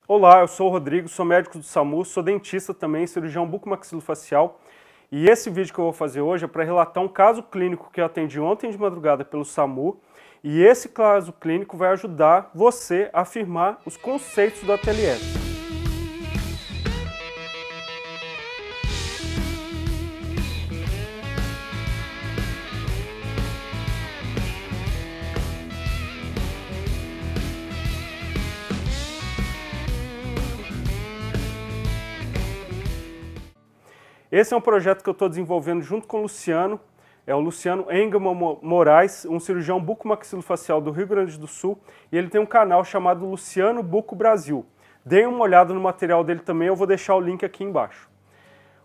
Olá, eu sou o Rodrigo, sou médico do SAMU, sou dentista também, cirurgião bucomaxilofacial. E esse vídeo que eu vou fazer hoje é para relatar um caso clínico que eu atendi ontem de madrugada pelo SAMU. E esse caso clínico vai ajudar você a afirmar os conceitos do ATLS. Esse é um projeto que eu estou desenvolvendo junto com o Luciano, é o Luciano Engelman Moraes, um cirurgião bucomaxilofacial do Rio Grande do Sul, e ele tem um canal chamado Luciano Buco Brasil. Deem uma olhada no material dele também, eu vou deixar o link aqui embaixo.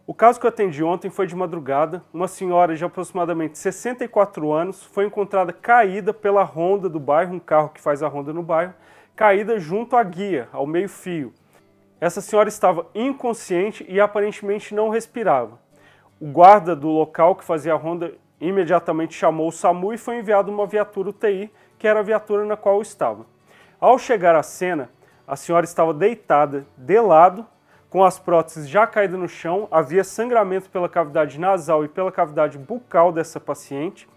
O caso que eu atendi ontem foi de madrugada, uma senhora de aproximadamente 64 anos foi encontrada caída pela ronda do bairro, um carro que faz a ronda no bairro, caída junto à guia, ao meio-fio. Essa senhora estava inconsciente e aparentemente não respirava. O guarda do local que fazia a ronda imediatamente chamou o SAMU e foi enviado uma viatura UTI, que era a viatura na qual eu estava. Ao chegar à cena, a senhora estava deitada de lado, com as próteses já caídas no chão, havia sangramento pela cavidade nasal e pela cavidade bucal dessa paciente,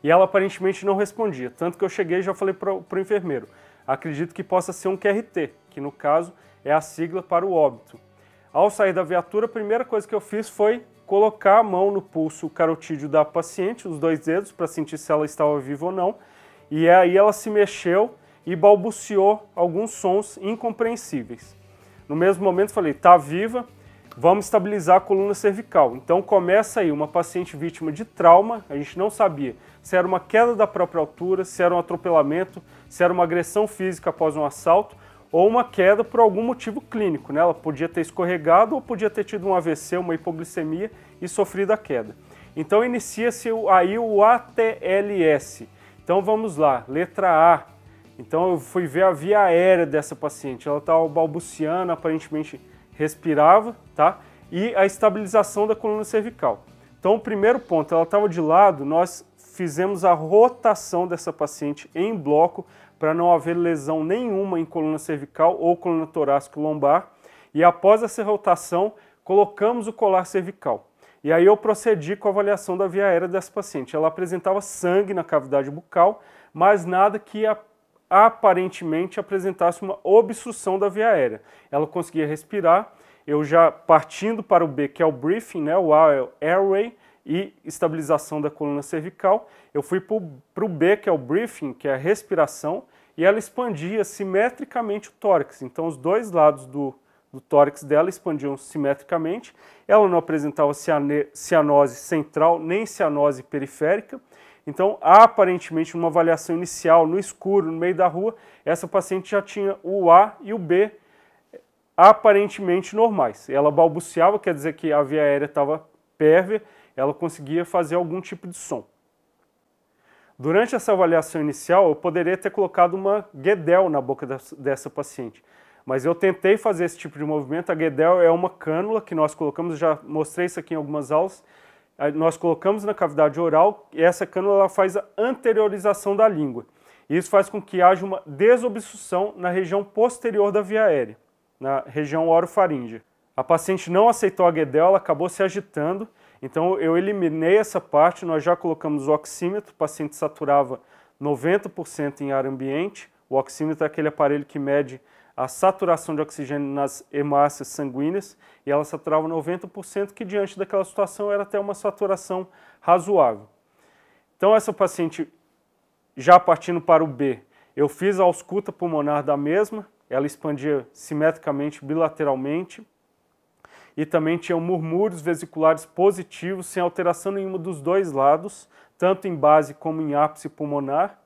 e ela aparentemente não respondia, tanto que eu cheguei e já falei para o enfermeiro, acredito que possa ser um QRT, que no caso é a sigla para o óbito. Ao sair da viatura, a primeira coisa que eu fiz foi colocar a mão no pulso carotídeo da paciente, os dois dedos, para sentir se ela estava viva ou não, e aí ela se mexeu e balbuciou alguns sons incompreensíveis. No mesmo momento falei, está viva, vamos estabilizar a coluna cervical. Então começa aí uma paciente vítima de trauma, a gente não sabia se era uma queda da própria altura, se era um atropelamento, se era uma agressão física após um assalto, ou uma queda por algum motivo clínico, né? Ela podia ter escorregado ou podia ter tido um AVC, uma hipoglicemia e sofrido a queda. Então inicia-se aí o ATLS. Então vamos lá, letra A. Então eu fui ver a via aérea dessa paciente, ela estava balbuciando, aparentemente respirava, tá? E a estabilização da coluna cervical. Então o primeiro ponto, ela estava de lado, nós fizemos a rotação dessa paciente em bloco para não haver lesão nenhuma em coluna cervical ou coluna torácica lombar. E após essa rotação, colocamos o colar cervical. E aí eu procedi com a avaliação da via aérea dessa paciente. Ela apresentava sangue na cavidade bucal, mas nada que aparentemente apresentasse uma obstrução da via aérea. Ela conseguia respirar, eu já partindo para o B, que é o breathing, né, o A é o airway, e estabilização da coluna cervical, eu fui para o B, que é o breathing, que é a respiração, e ela expandia simetricamente o tórax. Então os dois lados do tórax dela expandiam simetricamente, ela não apresentava cianose central nem cianose periférica. Então, aparentemente, numa avaliação inicial, no escuro, no meio da rua, essa paciente já tinha o A e o B aparentemente normais. Ela balbuciava, quer dizer que a via aérea estava pérvia, ela conseguia fazer algum tipo de som. Durante essa avaliação inicial, eu poderia ter colocado uma guedel na boca dessa paciente, mas eu tentei fazer esse tipo de movimento. A guedel é uma cânula que nós colocamos, já mostrei isso aqui em algumas aulas, nós colocamos na cavidade oral e essa cânula ela faz a anteriorização da língua. Isso faz com que haja uma desobstrução na região posterior da via aérea, na região orofaríngea. A paciente não aceitou a guedel, ela acabou se agitando, então eu eliminei essa parte, nós já colocamos o oxímetro, o paciente saturava 90% em ar ambiente, o oxímetro é aquele aparelho que mede a saturação de oxigênio nas hemácias sanguíneas, e ela saturava 90%, que diante daquela situação era até uma saturação razoável. Então essa paciente, já partindo para o B, eu fiz a ausculta pulmonar da mesma, ela expandia simetricamente, bilateralmente, e também tinham murmúrios vesiculares positivos, sem alteração nenhuma dos dois lados, tanto em base como em ápice pulmonar.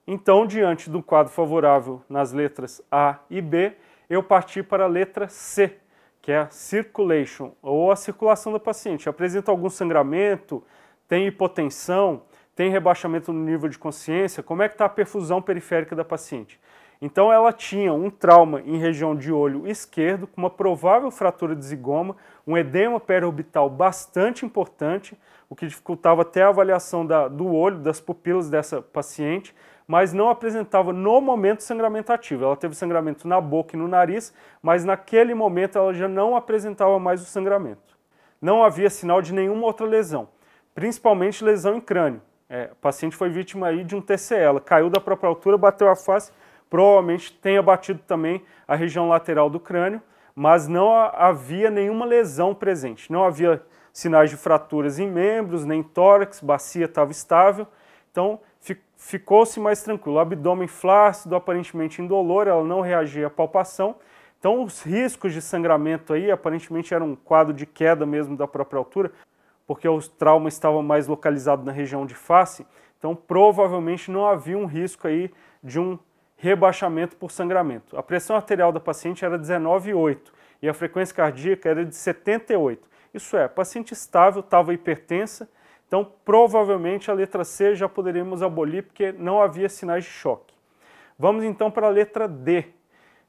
Então, diante do quadro favorável nas letras A e B, eu parti para a letra C, que é a circulation, ou a circulação da paciente. Apresenta algum sangramento, tem hipotensão, tem rebaixamento no nível de consciência, como é que está a perfusão periférica da paciente? Então ela tinha um trauma em região de olho esquerdo, com uma provável fratura de zigoma, um edema periorbital bastante importante, o que dificultava até a avaliação do olho, das pupilas dessa paciente, mas não apresentava no momento sangramento ativo. Ela teve sangramento na boca e no nariz, mas naquele momento ela já não apresentava mais o sangramento. Não havia sinal de nenhuma outra lesão, principalmente lesão em crânio. O paciente foi vítima aí de um TCE, ela caiu da própria altura, bateu a face, provavelmente tenha batido também a região lateral do crânio, mas não havia nenhuma lesão presente, não havia sinais de fraturas em membros, nem tórax, bacia estava estável, então ficou-se mais tranquilo. O abdômen flácido, aparentemente indolor, ela não reagia à palpação, então os riscos de sangramento aí aparentemente era um quadro de queda mesmo da própria altura, porque o trauma estava mais localizado na região de face, então provavelmente não havia um risco aí de um rebaixamento por sangramento. A pressão arterial da paciente era 19,8 e a frequência cardíaca era de 78. Isso é, paciente estável, estava hipertensa, então provavelmente a letra C já poderíamos abolir porque não havia sinais de choque. Vamos então para a letra D.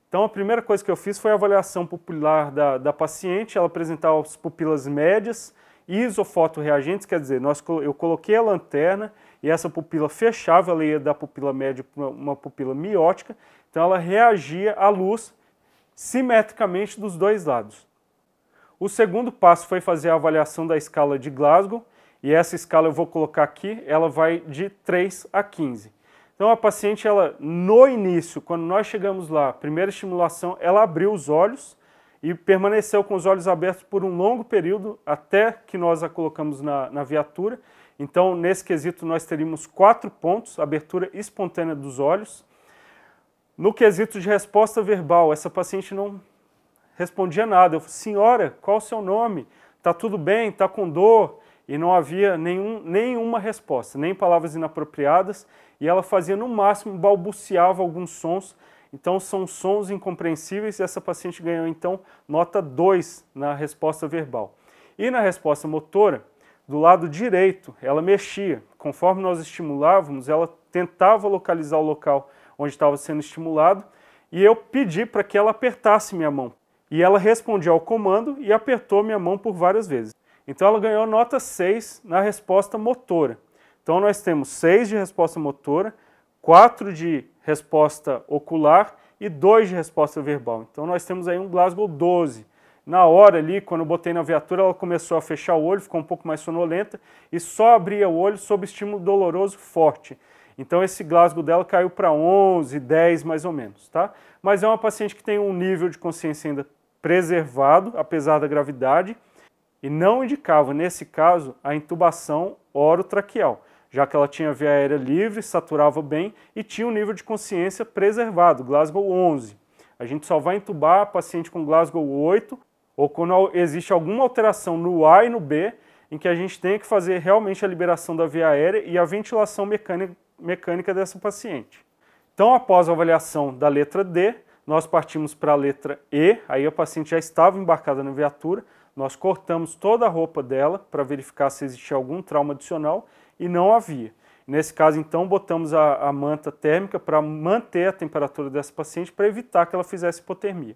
Então a primeira coisa que eu fiz foi a avaliação pupilar da paciente, ela apresentava as pupilas médias, isofotoreagentes, quer dizer, eu coloquei a lanterna e essa pupila fechava, ela ia da pupila média para uma pupila miótica, então ela reagia à luz simetricamente dos dois lados. O segundo passo foi fazer a avaliação da escala de Glasgow, e essa escala eu vou colocar aqui, ela vai de 3 a 15. Então a paciente, ela, no início, quando nós chegamos lá, primeira estimulação, ela abriu os olhos e permaneceu com os olhos abertos por um longo período, até que nós a colocamos na viatura. Então, nesse quesito, nós teríamos 4 pontos, abertura espontânea dos olhos. No quesito de resposta verbal, essa paciente não respondia nada. Eu falei, senhora, qual o seu nome? Está tudo bem? Está com dor? E não havia nenhuma resposta, nem palavras inapropriadas, e ela fazia no máximo, balbuciava alguns sons, então são sons incompreensíveis, e essa paciente ganhou então nota 2 na resposta verbal. E na resposta motora, do lado direito, ela mexia, conforme nós estimulávamos, ela tentava localizar o local onde estava sendo estimulado, e eu pedi para que ela apertasse minha mão. E ela respondia ao comando e apertou minha mão por várias vezes. Então ela ganhou nota 6 na resposta motora. Então nós temos 6 de resposta motora, 4 de resposta ocular e 2 de resposta verbal. Então nós temos aí um Glasgow 12. Na hora ali, quando eu botei na viatura, ela começou a fechar o olho, ficou um pouco mais sonolenta e só abria o olho sob estímulo doloroso forte. Então esse Glasgow dela caiu para 11, 10 mais ou menos, tá? Mas é uma paciente que tem um nível de consciência ainda preservado, apesar da gravidade, e não indicava, nesse caso, a intubação orotraqueal, já que ela tinha via aérea livre, saturava bem e tinha um nível de consciência preservado, Glasgow 11. A gente só vai intubar a paciente com Glasgow 8 ou quando existe alguma alteração no A e no B, em que a gente tenha que fazer realmente a liberação da via aérea e a ventilação mecânica dessa paciente. Então, após a avaliação da letra D, nós partimos para a letra E, aí a paciente já estava embarcada na viatura, nós cortamos toda a roupa dela para verificar se existia algum trauma adicional e não havia. Nesse caso, então, botamos a manta térmica para manter a temperatura dessa paciente para evitar que ela fizesse hipotermia.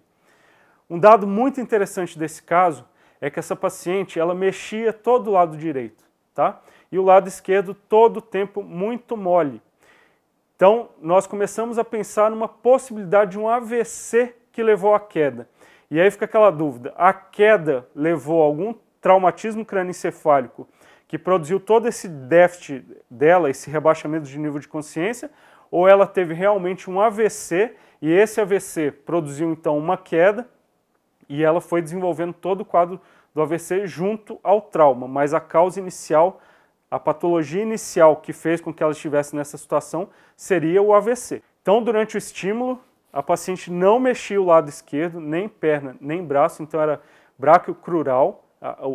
Um dado muito interessante desse caso é que essa paciente, ela mexia todo o lado direito, tá? E o lado esquerdo todo o tempo muito mole. Então, nós começamos a pensar numa possibilidade de um AVC que levou à queda. E aí fica aquela dúvida, a queda levou a algum traumatismo crânioencefálico que produziu todo esse déficit dela, esse rebaixamento de nível de consciência, ou ela teve realmente um AVC e esse AVC produziu então uma queda e ela foi desenvolvendo todo o quadro do AVC junto ao trauma, mas a causa inicial, a patologia inicial que fez com que ela estivesse nessa situação seria o AVC. Então, durante o estímulo, a paciente não mexia o lado esquerdo, nem perna, nem braço, então era braquiocrural,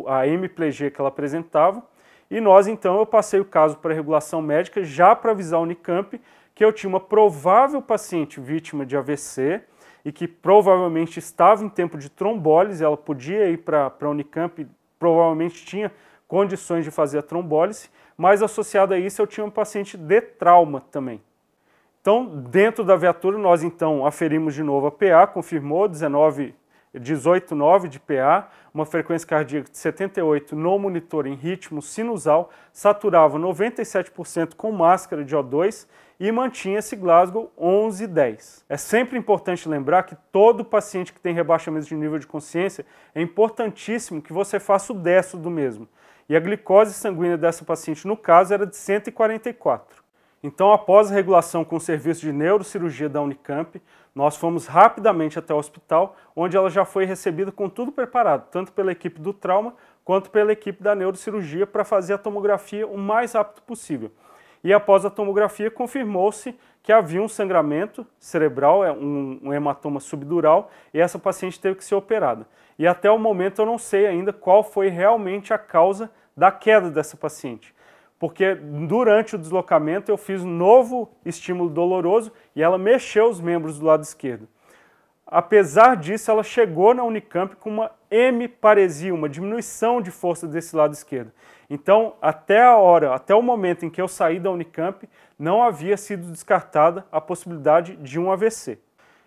a hemiplegia que ela apresentava. E nós, então, eu passei o caso para a regulação médica, já para avisar a Unicamp que eu tinha uma provável paciente vítima de AVC e que provavelmente estava em tempo de trombólise, ela podia ir para a Unicamp, provavelmente tinha condições de fazer a trombólise, mas associado a isso eu tinha um paciente de trauma também. Então, dentro da viatura, nós então aferimos de novo a PA, confirmou 18,9 de PA, uma frequência cardíaca de 78 no monitor em ritmo sinusal, saturava 97% com máscara de O2 e mantinha esse Glasgow 11,10. É sempre importante lembrar que todo paciente que tem rebaixamento de nível de consciência é importantíssimo que você faça o destro do mesmo. E a glicose sanguínea dessa paciente, no caso, era de 144. Então, após a regulação com o serviço de neurocirurgia da Unicamp, nós fomos rapidamente até o hospital, onde ela já foi recebida com tudo preparado, tanto pela equipe do trauma quanto pela equipe da neurocirurgia, para fazer a tomografia o mais rápido possível. E após a tomografia, confirmou-se que havia um sangramento cerebral, um hematoma subdural, e essa paciente teve que ser operada. E até o momento eu não sei ainda qual foi realmente a causa da queda dessa paciente. Porque durante o deslocamento eu fiz um novo estímulo doloroso e ela mexeu os membros do lado esquerdo. Apesar disso, ela chegou na Unicamp com uma hemiparesia, uma diminuição de força desse lado esquerdo. Então, até o momento em que eu saí da Unicamp, não havia sido descartada a possibilidade de um AVC.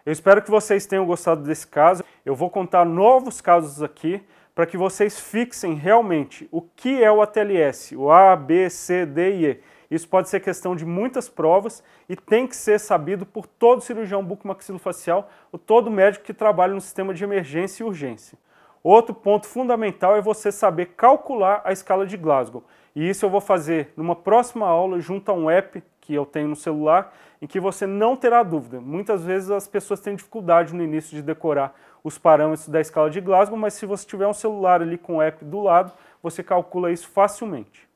Eu espero que vocês tenham gostado desse caso. Eu vou contar novos casos aqui, para que vocês fixem realmente o que é o ATLS, o A, B, C, D e E. Isso pode ser questão de muitas provas e tem que ser sabido por todo cirurgião bucomaxilofacial ou todo médico que trabalha no sistema de emergência e urgência. Outro ponto fundamental é você saber calcular a escala de Glasgow. E isso eu vou fazer numa próxima aula junto a um app que eu tenho no celular, em que você não terá dúvida. Muitas vezes as pessoas têm dificuldade no início de decorar os parâmetros da escala de Glasgow, mas se você tiver um celular ali com o app do lado, você calcula isso facilmente.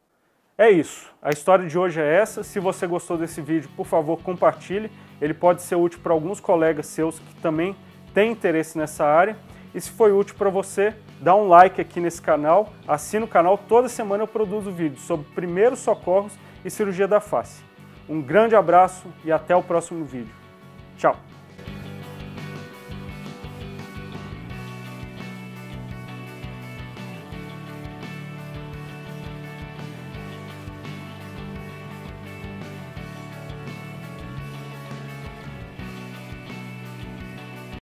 É isso. A história de hoje é essa. Se você gostou desse vídeo, por favor, compartilhe. Ele pode ser útil para alguns colegas seus que também têm interesse nessa área. E se foi útil para você, dá um like aqui nesse canal, assina o canal. Toda semana eu produzo vídeos sobre primeiros socorros e cirurgia da face. Um grande abraço e até o próximo vídeo. Tchau!